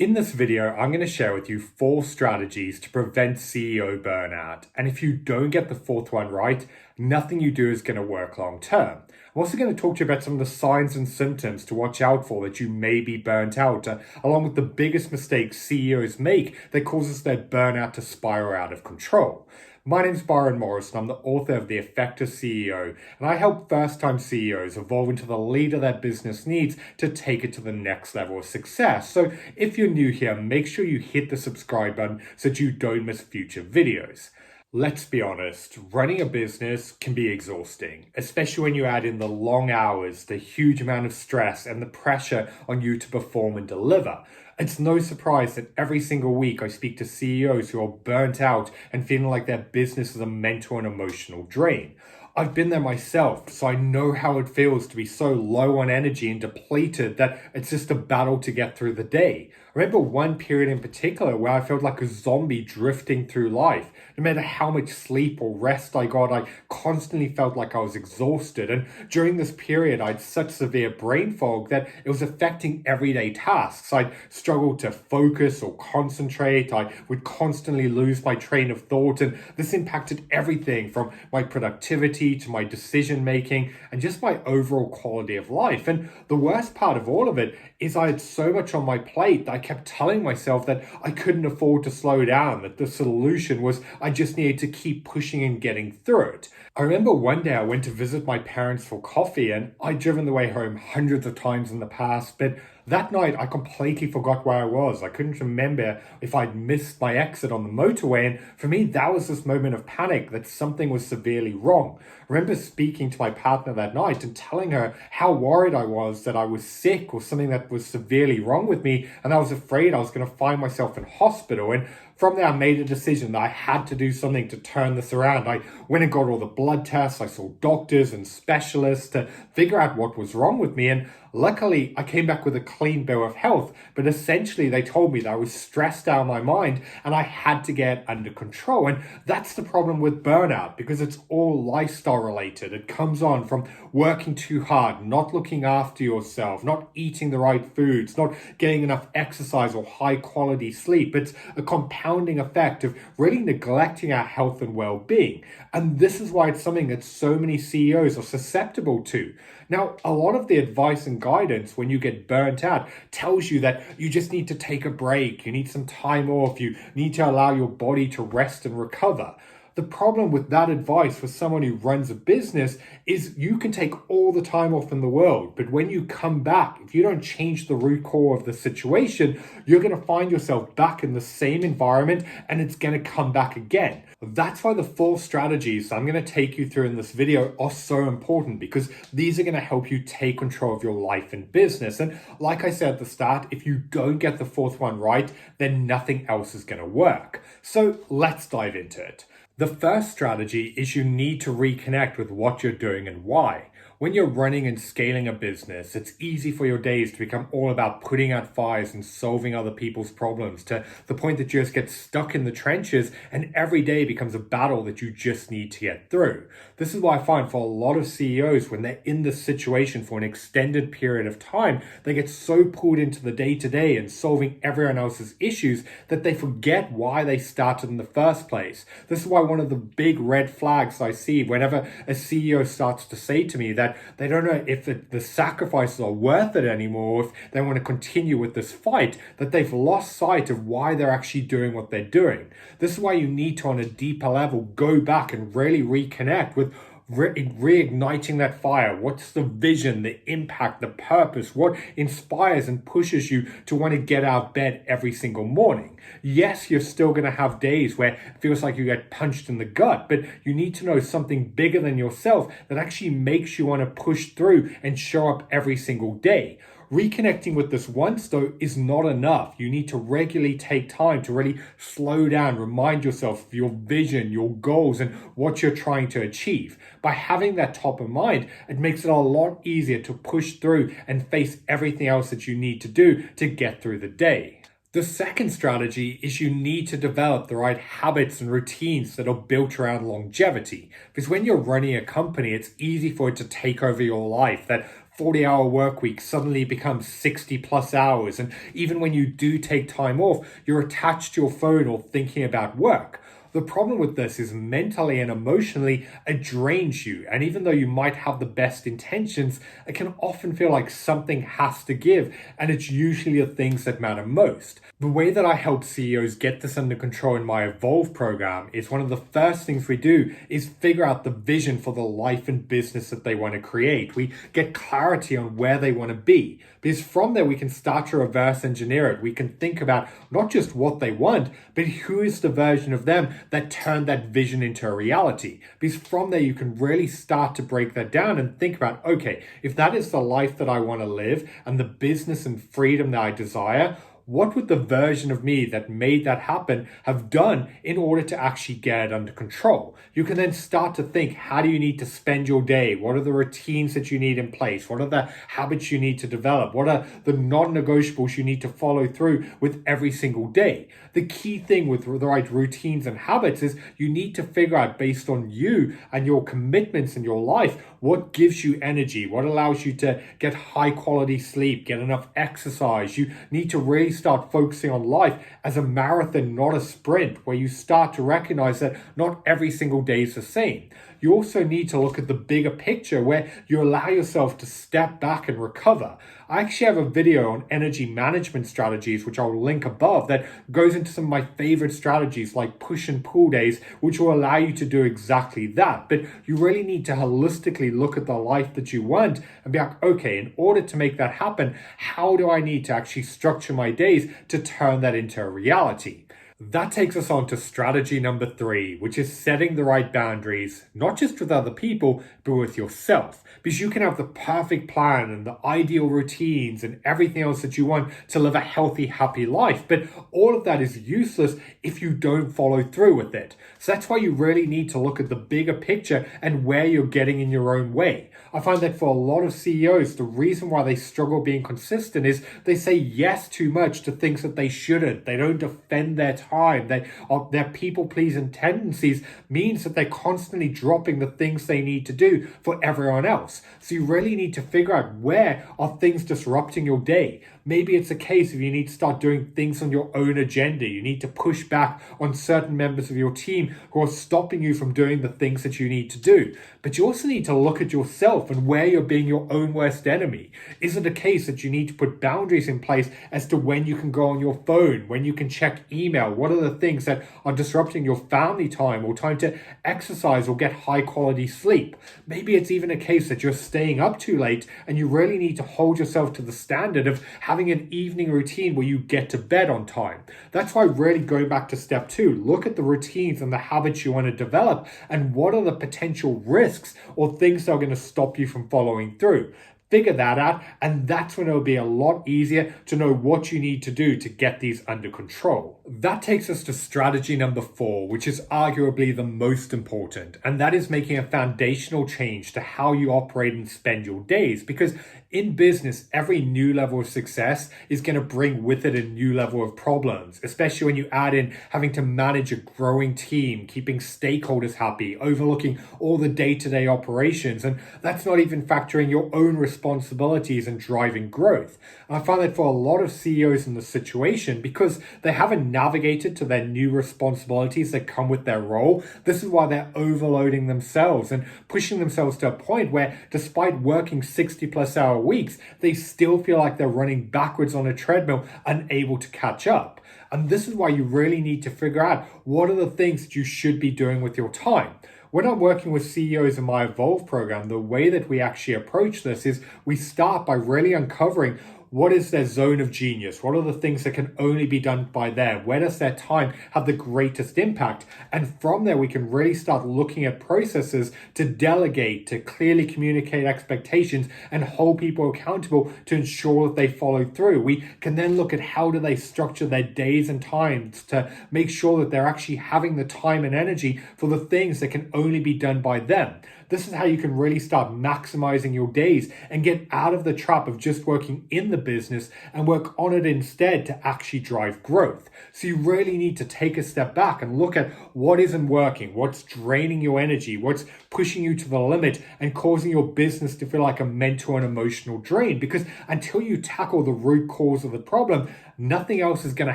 In this video, I'm going to share with you 4 strategies to prevent CEO burnout. And if you don't get the 4th one right, nothing you do is going to work long term. I'm also going to talk to you about some of the signs and symptoms to watch out for that you may be burnt out, along with the biggest mistakes CEOs make that causes their burnout to spiral out of control. My name's Byron Morrison. I'm the author of The Effective CEO, and I help first-time CEOs evolve into the leader their business needs to take it to the next level of success. So if you're new here, make sure you hit the subscribe button so that you don't miss future videos. Let's be honest, running a business can be exhausting, especially when you add in the long hours, the huge amount of stress, and the pressure on you to perform and deliver. It's no surprise that every single week I speak to CEOs who are burnt out and feeling like their business is a mental and emotional drain. I've been there myself, so I know how it feels to be so low on energy and depleted that it's just a battle to get through the day. I remember one period in particular where I felt like a zombie drifting through life. No matter how much sleep or rest I got, I constantly felt like I was exhausted. And during this period, I had such severe brain fog that it was affecting everyday tasks. I'd struggle to focus or concentrate. I would constantly lose my train of thought. And this impacted everything from my productivity to my decision making and just my overall quality of life. And the worst part of all of it is I had so much on my plate that I kept telling myself that I couldn't afford to slow down, that the solution was I just needed to keep pushing and getting through it. I remember one day I went to visit my parents for coffee, and I'd driven the way home hundreds of times in the past, but that night I completely forgot where I was. I couldn't remember if I'd missed my exit on the motorway, and for me that was this moment of panic that something was severely wrong. I remember speaking to my partner that night and telling her how worried I was that I was sick or something that was severely wrong with me, and I was afraid I was going to find myself in hospital. And from there, I made a decision that I had to do something to turn this around. I went and got all the blood tests. I saw doctors and specialists to figure out what was wrong with me. And luckily, I came back with a clean bill of health. But essentially, they told me that I was stressed out of my mind and I had to get under control. And that's the problem with burnout, because it's all lifestyle related. It comes on from working too hard, not looking after yourself, not eating the right foods, not getting enough exercise or high quality sleep. It's a compounding effect of really neglecting our health and well-being. And this is why it's something that so many CEOs are susceptible to. Now, a lot of the advice and guidance when you get burnt out tells you that you just need to take a break, you need some time off, you need to allow your body to rest and recover. The problem with that advice for someone who runs a business is you can take all the time off in the world, but when you come back, if you don't change the root core of the situation, you're going to find yourself back in the same environment and it's going to come back again. That's why the 4 strategies I'm going to take you through in this video are so important, because these are going to help you take control of your life and business. And like I said at the start, if you don't get the 4th one right, then nothing else is going to work. So let's dive into it. The first strategy is you need to reconnect with what you're doing and why. When you're running and scaling a business, it's easy for your days to become all about putting out fires and solving other people's problems, to the point that you just get stuck in the trenches and every day becomes a battle that you just need to get through. This is why I find for a lot of CEOs, when they're in this situation for an extended period of time, they get so pulled into the day-to-day and solving everyone else's issues that they forget why they started in the first place. This is why one of the big red flags I see whenever a CEO starts to say to me that they don't know if the sacrifices are worth it anymore, if they want to continue with this fight, that they've lost sight of why they're actually doing what they're doing. This is why you need to, on a deeper level, go back and really reconnect with reigniting that fire. What's the vision, the impact, the purpose? What inspires and pushes you to want to get out of bed every single morning? Yes, you're still going to have days where it feels like you get punched in the gut, but you need to know something bigger than yourself that actually makes you want to push through and show up every single day. Reconnecting with this once, though, is not enough. You need to regularly take time to really slow down, remind yourself of your vision, your goals, and what you're trying to achieve. By having that top of mind, it makes it a lot easier to push through and face everything else that you need to do to get through the day. The second strategy is you need to develop the right habits and routines that are built around longevity. Because when you're running a company, it's easy for it to take over your life. That 40-hour work week suddenly becomes 60 plus hours. And even when you do take time off, you're attached to your phone or thinking about work. The problem with this is mentally and emotionally, it drains you. And even though you might have the best intentions, it can often feel like something has to give. And it's usually the things that matter most. The way that I help CEOs get this under control in my Evolve program is one of the first things we do is figure out the vision for the life and business that they want to create. We get clarity on where they want to be. Because from there, we can start to reverse engineer it. We can think about not just what they want, but who is the version of them that turned that vision into a reality. Because from there, you can really start to break that down and think about, okay, if that is the life that I want to live and the business and freedom that I desire, what would the version of me that made that happen have done in order to actually get it under control? You can then start to think, how do you need to spend your day? What are the routines that you need in place? What are the habits you need to develop? What are the non-negotiables you need to follow through with every single day? The key thing with the right routines and habits is you need to figure out, based on you and your commitments in your life, what gives you energy, what allows you to get high quality sleep, get enough exercise. You need to really start focusing on life as a marathon, not a sprint, where you start to recognize that not every single day is the same. You also need to look at the bigger picture where you allow yourself to step back and recover. I actually have a video on energy management strategies, which I'll link above, that goes into some of my favorite strategies like push and pull days, which will allow you to do exactly that. But you really need to holistically look at the life that you want and be like, okay, in order to make that happen, how do I need to actually structure my days to turn that into a reality? That takes us on to strategy number 3, which is setting the right boundaries, not just with other people, but with yourself. Because you can have the perfect plan and the ideal routines and everything else that you want to live a healthy, happy life. But all of that is useless if you don't follow through with it. So that's why you really need to look at the bigger picture and where you're getting in your own way. I find that for a lot of CEOs, the reason why they struggle being consistent is they say yes too much to things that they shouldn't. They don't defend their time. Their people-pleasing tendencies means that they're constantly dropping the things they need to do for everyone else. So you really need to figure out, where are things disrupting your day? Maybe it's a case of you need to start doing things on your own agenda. You need to push back on certain members of your team who are stopping you from doing the things that you need to do. But you also need to look at yourself and where you're being your own worst enemy. Is it a case that you need to put boundaries in place as to when you can go on your phone, when you can check email? What are the things that are disrupting your family time or time to exercise or get high quality sleep? Maybe it's even a case that you're staying up too late and you really need to hold yourself to the standard of having an evening routine where you get to bed on time. That's why really going back to step 2, look at the routines and the habits you want to develop and what are the potential risks or things that are going to stop you from following through. Figure that out, and that's when it'll be a lot easier to know what you need to do to get these under control. That takes us to strategy number 4, which is arguably the most important, and that is making a foundational change to how you operate and spend your days. Because in business, every new level of success is going to bring with it a new level of problems, especially when you add in having to manage a growing team, keeping stakeholders happy, overlooking all the day-to-day operations, and that's not even factoring your own responsibilities and driving growth. And I find that for a lot of CEOs in this situation, because they haven't navigated to their new responsibilities that come with their role, this is why they're overloading themselves and pushing themselves to a point where, despite working 60-plus-hour weeks, they still feel like they're running backwards on a treadmill, unable to catch up. And this is why you really need to figure out what are the things that you should be doing with your time. When I'm working with CEOs in my Evolve program, the way that we actually approach this is we start by really uncovering what is their zone of genius? What are the things that can only be done by them? Where does their time have the greatest impact? And from there, we can really start looking at processes to delegate, to clearly communicate expectations and hold people accountable to ensure that they follow through. We can then look at how do they structure their days and times to make sure that they're actually having the time and energy for the things that can only be done by them. This is how you can really start maximizing your days and get out of the trap of just working in the business and work on it instead to actually drive growth. So you really need to take a step back and look at what isn't working, what's draining your energy, what's pushing you to the limit and causing your business to feel like a mental and emotional drain. Because until you tackle the root cause of the problem, nothing else is going to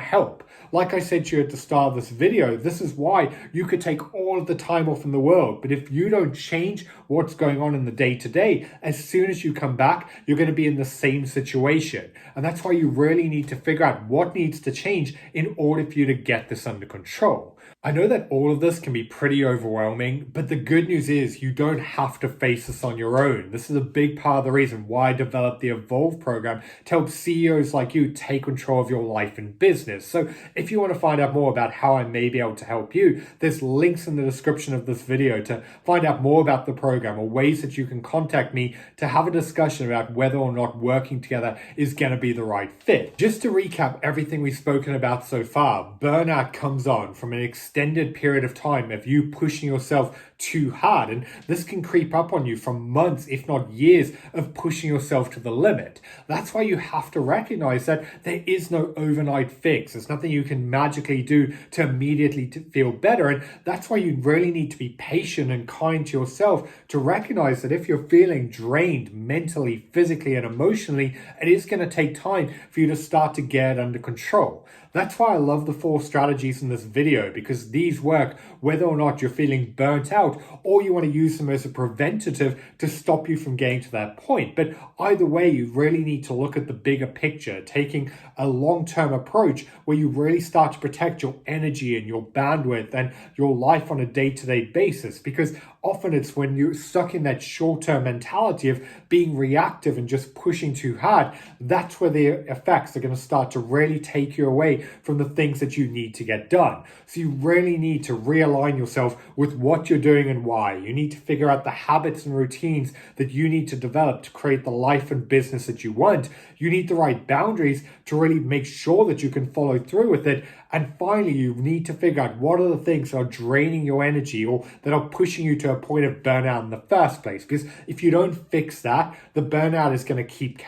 help. Like I said to you at the start of this video, this is why you could take all of the time off in the world. But if you don't change what's going on in the day-to-day, as soon as you come back, you're going to be in the same situation. And that's why you really need to figure out what needs to change in order for you to get this under control. I know that all of this can be pretty overwhelming, but the good news is you don't have to face this on your own. This is a big part of the reason why I developed the Evolve program to help CEOs like you take control of your life and business. So if you want to find out more about how I may be able to help you, there's links in the description of this video to find out more about the program or ways that you can contact me to have a discussion about whether or not working together is going to be the right fit. Just to recap everything we've spoken about so far, burnout comes on from an extended period of time of you pushing yourself too hard, and this can creep up on you from months if not years of pushing yourself to the limit. That's why you have to recognize that there is no overnight fix. There's nothing you can magically do to immediately feel better, and that's why you really need to be patient and kind to yourself to recognize that if you're feeling drained mentally, physically, and emotionally, it is going to take time for you to start to get under control. That's why I love the 4 strategies in this video, because these work whether or not you're feeling burnt out or you want to use them as a preventative to stop you from getting to that point. But either way, you really need to look at the bigger picture, taking a long-term approach where you really start to protect your energy and your bandwidth and your life on a day-to-day basis, because often it's when you're stuck in that short-term mentality of being reactive and just pushing too hard, that's where the effects are going to start to really take you away from the things that you need to get done. So you really need to realign yourself with what you're doing and why. You need to figure out the habits and routines that you need to develop to create the life and business that you want. You need the right boundaries to really make sure that you can follow through with it. And finally, you need to figure out what are the things that are draining your energy or that are pushing you to a point of burnout in the first place. Because if you don't fix that, the burnout is going to keep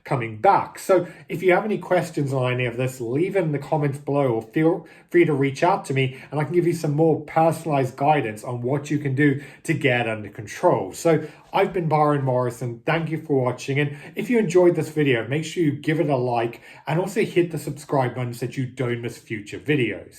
coming back. So if you have any questions on any of this, leave it in the comments below or feel free to reach out to me and I can give you some more personalized guidance on what you can do to get under control. So I've been Byron Morrison. Thank you for watching. And if you enjoyed this video, make sure you give it a like and also hit the subscribe button so that you don't miss future videos.